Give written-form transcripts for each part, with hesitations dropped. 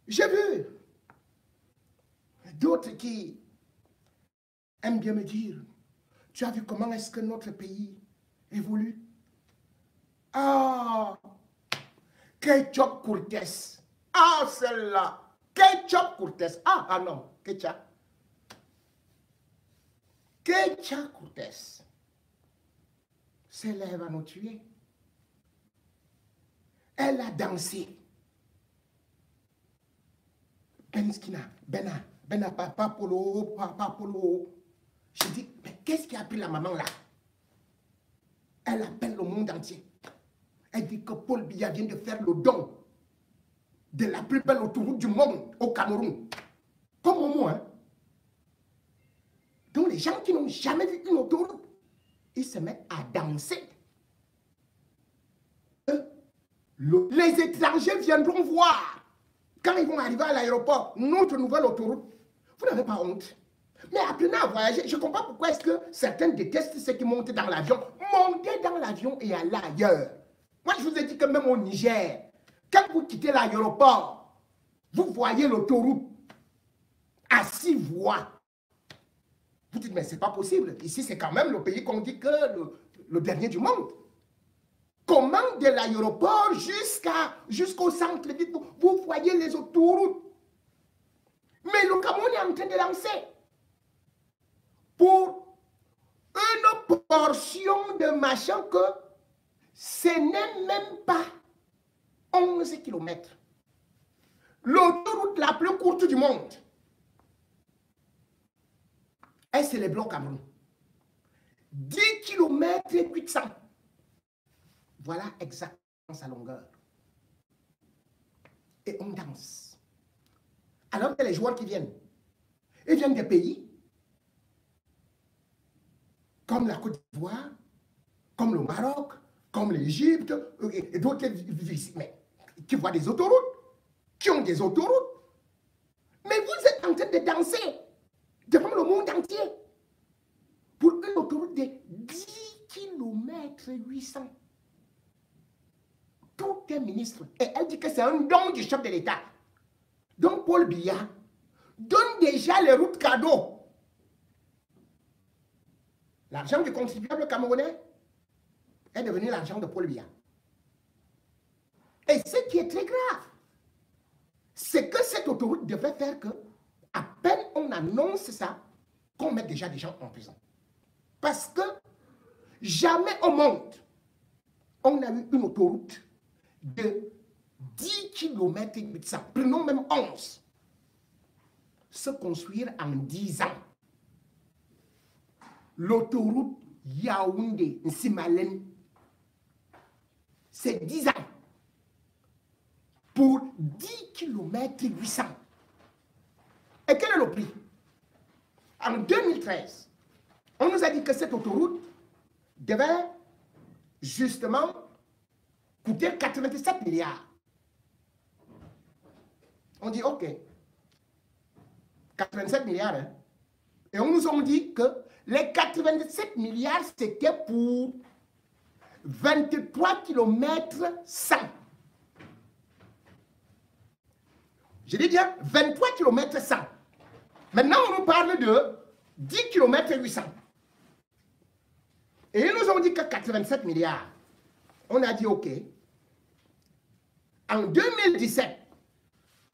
J'ai vu d'autres qui aiment bien me dire, tu as vu comment est-ce que notre pays évolue? Ah, Ketchup Cortez. Ah, celle-là. Ketchup Cortez. Ah non, Ketchup. Ketchup Cortez. Celle-là, elle va nous tuer. Elle a dansé. Bena, papa Polo. Je dis, mais qu'est-ce qui a pris la maman là? Elle appelle le monde entier. Elle dit que Paul Biya vient de faire le don de la plus belle autoroute du monde au Cameroun. Comme moi, hein. Donc les gens qui n'ont jamais vu une autoroute, ils se mettent à danser. Les étrangers viendront voir. Quand ils vont arriver à l'aéroport, notre nouvelle autoroute, vous n'avez pas honte. Mais apprenez à voyager. Je ne comprends pas pourquoi est-ce que certains détestent ceux qui montent dans l'avion. Montez dans l'avion et allez ailleurs. Moi, je vous ai dit que même au Niger, quand vous quittez l'aéroport, vous voyez l'autoroute à 6 voies. Vous dites, mais ce n'est pas possible. Ici, c'est quand même le pays qu'on dit que le dernier du monde. Comment de l'aéroport jusqu'au centre-ville, vous voyez les autoroutes. Mais le Cameroun est en train de lancer pour une portion de machin que ce n'est même pas 11 km. L'autoroute la plus courte du monde. Et c'est les blocs Cameroun. 10 km et 800. Voilà exactement sa longueur. Et on danse. Alors que les joueurs qui viennent, ils viennent des pays comme la Côte d'Ivoire, comme le Maroc, comme l'Égypte, et d'autres qui voient des autoroutes, qui ont des autoroutes. Mais vous êtes en train de danser devant le monde entier pour une autoroute de 10 km 800. Tout est ministre. Et elle dit que c'est un don du chef de l'État. Donc Paul Biya donne déjà les routes cadeaux. L'argent du contribuable camerounais est devenu l'argent de Paul Biya. Et ce qui est très grave, c'est que cette autoroute devrait faire que, à peine on annonce ça, qu'on mette déjà des gens en prison. Parce que jamais au monde, on a eu une autoroute de 10 km 800, prenons même 11, se construire en 10 ans. L'autoroute Yaoundé-Nsimalen, c'est 10 ans pour 10 km 800. Et quel est le prix? En 2013, on nous a dit que cette autoroute devait justement coûter 87 milliards. On dit OK, 87 milliards. Hein? Et on nous a dit que les 87 milliards, c'était pour 23 km 100. Je dis bien 23 km 100. Maintenant, on nous parle de 10 km 800. Et ils nous ont dit que 87 milliards. On a dit OK. En 2017,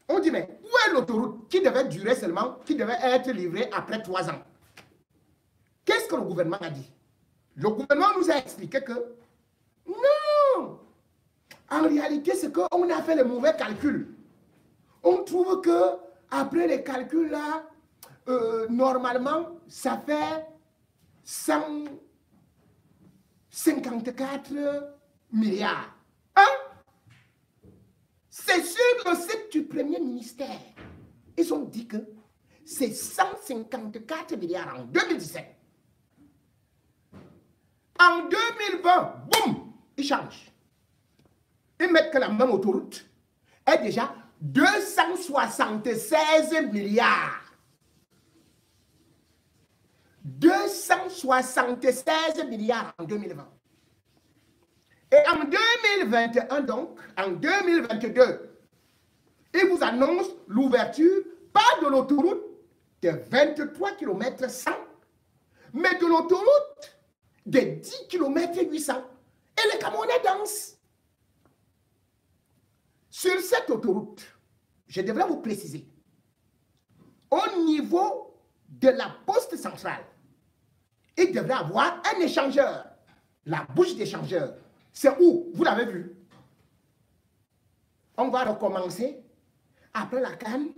on dit mais où est l'autoroute qui devait durer seulement, qui devait être livrée après 3 ans? Qu'est-ce que le gouvernement a dit? Le gouvernement nous a expliqué que non! En réalité, c'est qu'on a fait les mauvais calculs. On trouve que après les calculs là, normalement, ça fait 154 milliards. Hein? C'est sur le site du premier ministère. Ils ont dit que c'est 154 milliards en 2017. En 2020, boum, ils changent. Ils mettent que la même autoroute est déjà 276 milliards. 276 milliards en 2020. Et en 2021, donc, en 2022, il vous annonce l'ouverture, pas de l'autoroute de 23 km 100, mais de l'autoroute de 10 km 800. Et les Camerounais dansent. Sur cette autoroute, je devrais vous préciser, au niveau de la poste centrale, il devrait avoir un échangeur. La bouche d'échangeur, c'est où? Vous l'avez vu. On va recommencer après la canne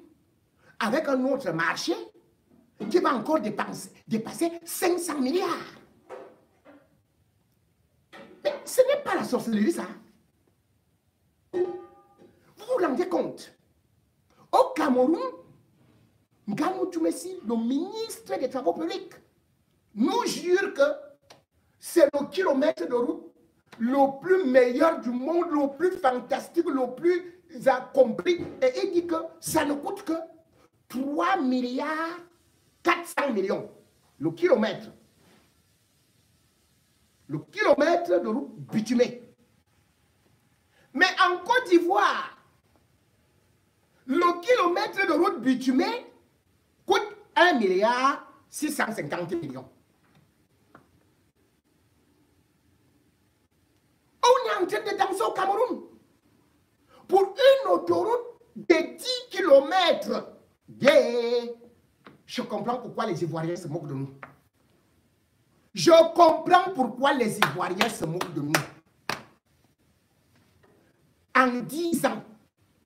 avec un autre marché qui va encore dépasser 500 milliards. Mais ce n'est pas la sorcellerie, ça. Vous vous rendez compte? Au Cameroun, Nganou Toumessi, le ministre des Travaux publics, nous jure que c'est le kilomètre de route le plus meilleur du monde, le plus fantastique, le plus accompli. Et il dit que ça ne coûte que 3 milliards 400 millions. Le kilomètre. Le kilomètre de route bitumée. Mais en Côte d'Ivoire, le kilomètre de route bitumée coûte 1 milliard 650 millions. On est en train de danser au Cameroun pour une autoroute de 10 km. Je comprends pourquoi les Ivoiriens se moquent de nous. Je comprends pourquoi les Ivoiriens se moquent de nous. En 10 ans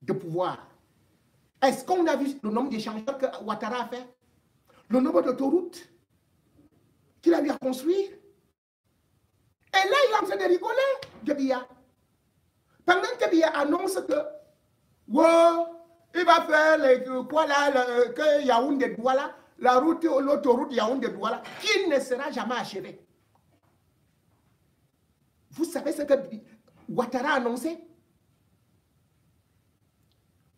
de pouvoir, est-ce qu'on a vu le nombre d'échangeurs que Ouattara a fait? Le nombre d'autoroutes qu'il a eu à construire? Et là, il est en train de rigoler de Biya. Pendant que Biya annonce que il va faire quoi là, que Yaoundé Douala, la route, l'autoroute Yaoundé Douala, qui ne sera jamais achevée. Vous savez ce que Ouattara a annoncé?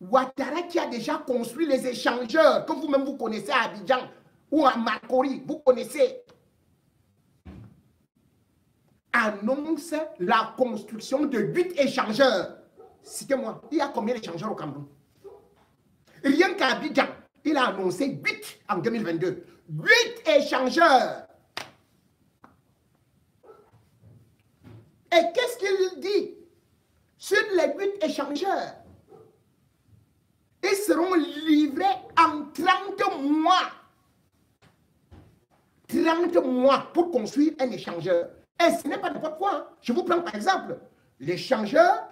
Ouattara qui a déjà construit les échangeurs que vous-même vous connaissez à Abidjan ou à Makori, vous connaissez, annonce la construction de 8 échangeurs. Citez-moi, il y a combien d'échangeurs au Cameroun? Rien qu'à Abidjan, il a annoncé 8 en 2022. 8 échangeurs. Et qu'est-ce qu'il dit? Sur les 8 échangeurs, ils seront livrés en 30 mois. 30 mois pour construire un échangeur. Et ce n'est pas n'importe quoi. Hein. Je vous prends par exemple l'échangeur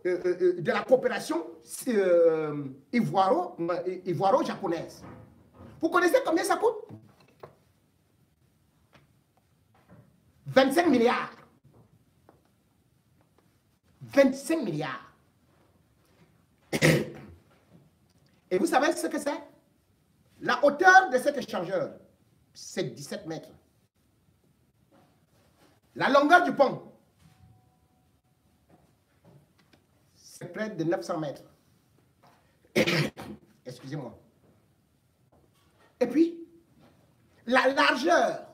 de la coopération ivoiro-japonaise. Vous connaissez combien ça coûte? 25 milliards. 25 milliards. Et vous savez ce que c'est? La hauteur de cet échangeur, c'est 17 mètres. La longueur du pont, c'est près de 900 mètres. Excusez-moi. Et puis, la largeur,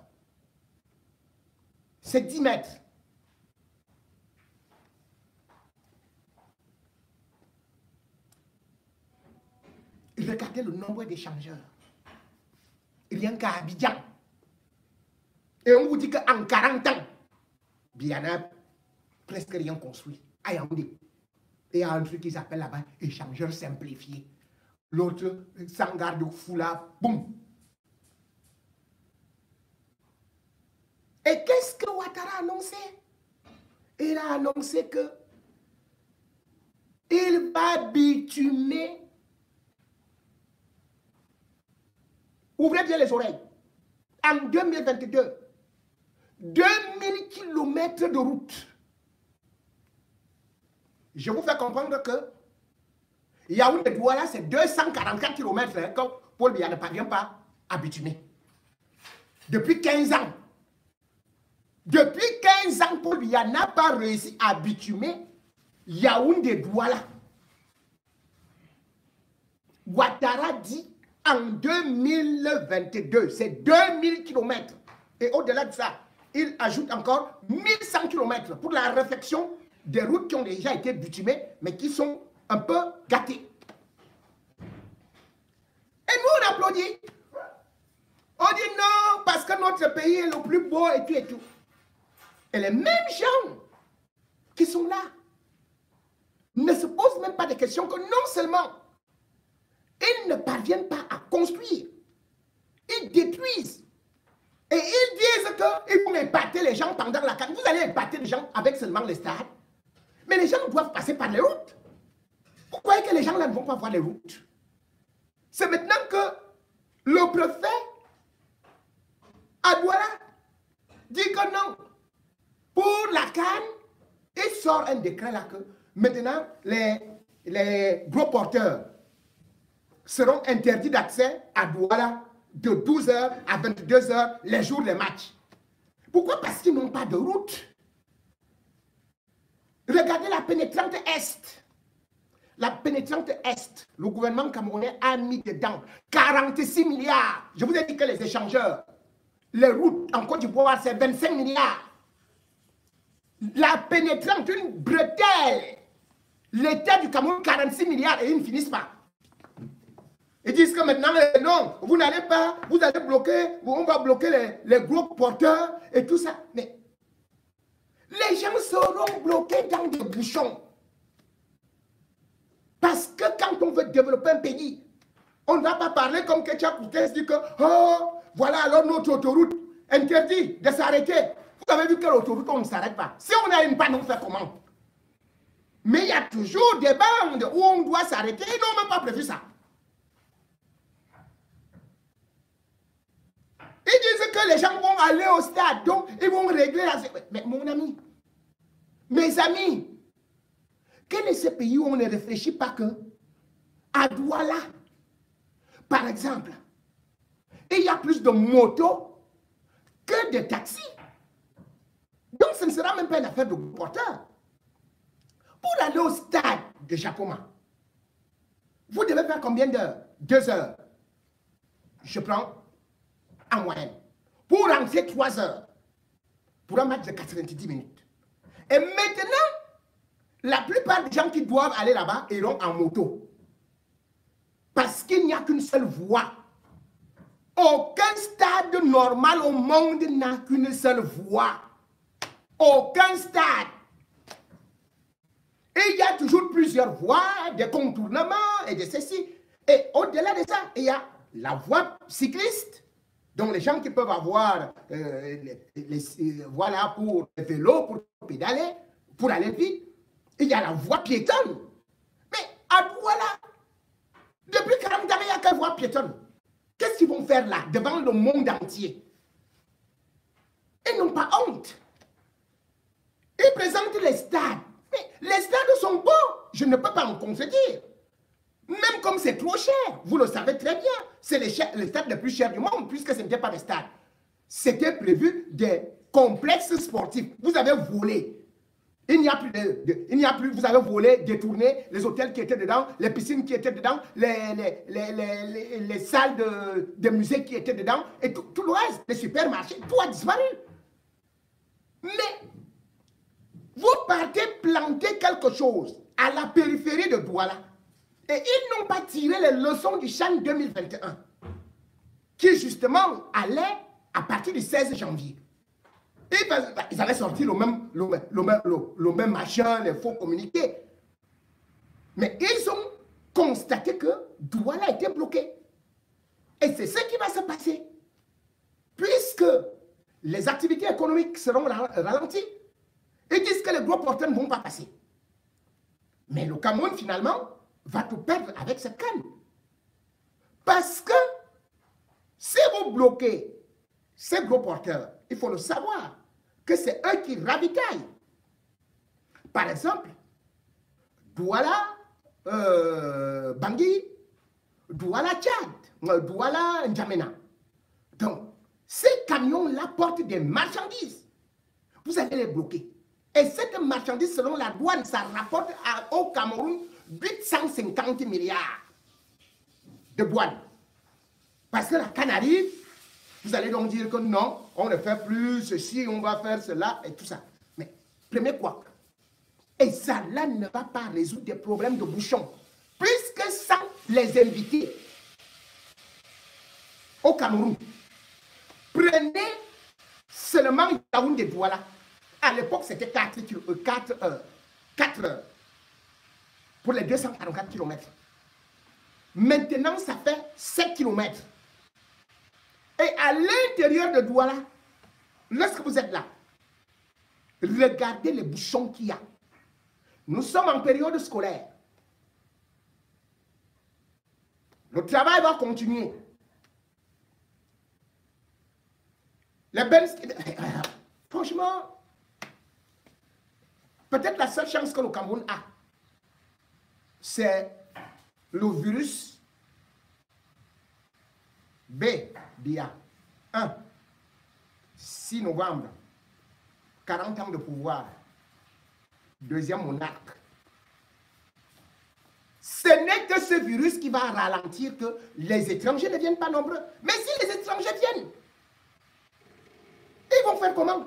c'est 10 mètres. Regardez le nombre d'échangeurs. Rien qu'à Abidjan. Et on vous dit qu'en 40 ans, il y en a presque rien construit. À Yaoundé. Et il y a un truc qu'ils appellent là-bas échangeur simplifié. L'autre, sans garde-fou là, boum. Et qu'est-ce que Ouattara a annoncé? Il a annoncé que il va bitumer. Ouvrez bien les oreilles. En 2022, 2000 km de route. Je vous fais comprendre que Yaoundé Douala, c'est 244 km hein, que Paul Biya ne parvient pas à bitumer. Depuis 15 ans. Depuis 15 ans, Paul Biya n'a pas réussi à bitumer Yaoundé Douala. Ouattara dit en 2022, c'est 2000 km. Et au-delà de ça, il ajoute encore 1100 km pour la réflexion des routes qui ont déjà été bitumées, mais qui sont un peu gâtées. pays est le plus beau et tout et tout. Et les mêmes gens qui sont là ne se posent même pas de questions que non seulement ils ne parviennent pas à construire, ils détruisent. Et ils disent qu'ils vont épater les gens pendant la CAN. Vous allez épater les gens avec seulement les stades. Mais les gens doivent passer par les routes. Vous croyez que les gens là ne vont pas voir les routes? C'est maintenant que le préfet à Douala dit que non. Pour la CAN, il sort un décret là que maintenant les gros porteurs seront interdits d'accès à Douala de 12h à 22h les jours des matchs. Pourquoi? Parce qu'ils n'ont pas de route. Regardez la pénétrante Est. La pénétrante Est, le gouvernement camerounais a mis dedans 46 milliards. Je vous ai dit que les échangeurs, les routes en Côte d'Ivoire, c'est 25 milliards. La pénétrante, une bretelle. L'État du Cameroun, 46 milliards et ils ne finissent pas. Ils disent que maintenant, non, vous n'allez pas, vous allez bloquer, on va bloquer les gros porteurs et tout ça. Mais les gens seront bloqués dans des bouchons. Parce que quand on veut développer un pays, on ne va pas parler comme Ketchup Koukès dit que, oh, voilà alors notre autoroute interdit de s'arrêter. Vous avez vu que l'autoroute, on ne s'arrête pas. Si on a une panne, on fait comment? Mais il y a toujours des bandes où on doit s'arrêter. Ils n'ont même pas prévu ça. Ils disent que les gens vont aller au stade, donc ils vont régler la... Mais mon ami, mes amis, quel est ce pays où on ne réfléchit pas que à Douala, par exemple, il y a plus de motos que de taxis. Donc ce ne sera même pas une affaire de porteur. Pour aller au stade de Japoma, vous devez faire combien d'heures? 2 heures. Je prends en moyenne. Pour rentrer 3 heures. Pour un match de 90 minutes. Et maintenant, la plupart des gens qui doivent aller là-bas iront en moto. Parce qu'il n'y a qu'une seule voie. Aucun stade normal au monde n'a qu'une seule voie. Aucun stade. Et il y a toujours plusieurs voies, des contournements et de ceci. Et au-delà de ça, il y a la voie cycliste. Donc les gens qui peuvent avoir voilà, pour le vélo, pour pédaler, pour aller vite. Il y a la voie piétonne. Mais à Douala, depuis 40 ans, il n'y a qu'une voie piétonne. Qu'est-ce qu'ils vont faire là, devant le monde entier? Ils n'ont pas honte. Ils présentent les stades. Mais les stades sont beaux. Je ne peux pas en contredire. Même comme c'est trop cher, vous le savez très bien. C'est les stades les plus chers du monde, puisque ce n'était pas des stades. C'était prévu des complexes sportifs. Vous avez volé. Il n'y a plus, vous avez volé, détourné les hôtels qui étaient dedans, les piscines qui étaient dedans, les salles de musées qui étaient dedans, et tout le reste, les supermarchés, tout a disparu. Mais vous partez planter quelque chose à la périphérie de Douala, et ils n'ont pas tiré les leçons du CHAN 2021, qui justement allait à partir du 16 janvier. Ils avaient sorti le même machin, les faux communiqués. Mais ils ont constaté que Douala était bloqué. Et c'est ce qui va se passer. Puisque les activités économiques seront ralenties, ils disent que les gros porteurs ne vont pas passer. Mais le Cameroun, finalement, va tout perdre avec cette canne. Parce que si vous bloquez ces gros porteurs, il faut le savoir, que c'est eux qui ravitaillent. Par exemple, Douala, Bangui, Douala Tchad, Douala N'Djamena. Donc, ces camions-là portent des marchandises. Vous allez les bloquer. Et cette marchandise, selon la douane, ça rapporte au Cameroun 850 milliards de douane. Parce que la canne arrive, vous allez donc dire que non, on ne fait plus ceci, on va faire cela et tout ça. Mais, premier quoi? Et ça, là, ne va pas résoudre des problèmes de bouchons. Puisque sans les inviter au Cameroun, prenez seulement Yaoundé Douala. À l'époque, c'était 4 heures pour les 244 km. Maintenant, ça fait 7 km. Et à l'intérieur de Douala, lorsque vous êtes là, regardez les bouchons qu'il y a. Nous sommes en période scolaire. Le travail va continuer. Les bennes, franchement, peut-être la seule chance que le Cameroun a, c'est le virus BIA 1. 6 novembre, 40 ans de pouvoir, deuxième monarque. Ce n'est que ce virus qui va ralentir que les étrangers ne viennent pas nombreux. Mais si les étrangers viennent, ils vont faire comment?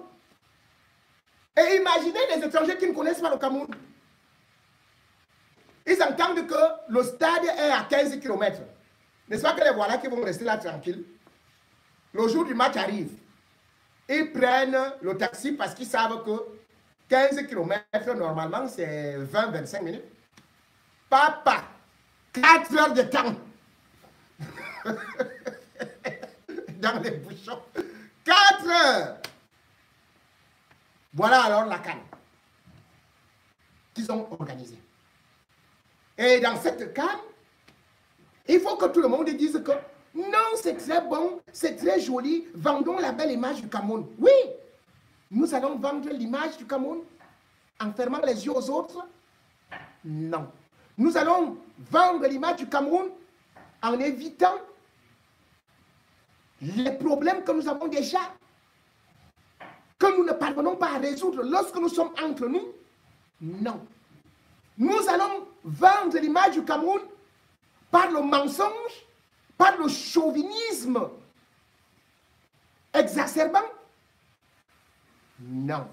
Et imaginez les étrangers qui ne connaissent pas le Cameroun. Ils entendent que le stade est à 15 km. N'est-ce pas que les voilà qui vont rester là tranquilles? Le jour du match arrive. Ils prennent le taxi parce qu'ils savent que 15 km, normalement, c'est 20-25 minutes. Papa, 4 heures de temps. Dans les bouchons. 4 heures. Voilà alors la canne qu'ils ont organisée. Et dans cette canne, il faut que tout le monde dise que non, c'est très bon, c'est très joli, vendons la belle image du Cameroun. Oui, nous allons vendre l'image du Cameroun en fermant les yeux aux autres. Non. Nous allons vendre l'image du Cameroun en évitant les problèmes que nous avons déjà, que nous ne parvenons pas à résoudre lorsque nous sommes entre nous. Non. Nous allons vendre l'image du Cameroun par le mensonge, par le chauvinisme exacerbant. Non.